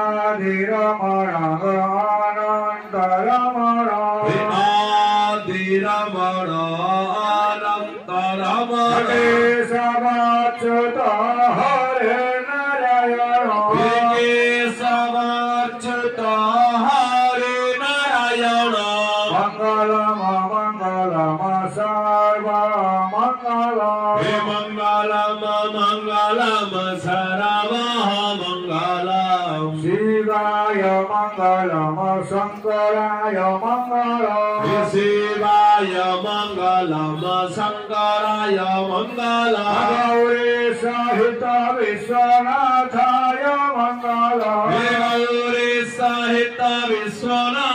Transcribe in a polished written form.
आदिरमण अनन्तरमण आदिरमण अनन्तरमण केशवाच्युत हरे नारायण केशवाच्युत हरे नारायण मंगलम मंगलम सर्वमंगलम मंगलम मंगलम सर्वमंगलम शिवाय मंगलम शंकराय मंगलम शिवाय मंगलम शंकराय मंगलम गौरी सहित विश्वनाथाय मंगलम गौरी सहित विश्वनाथ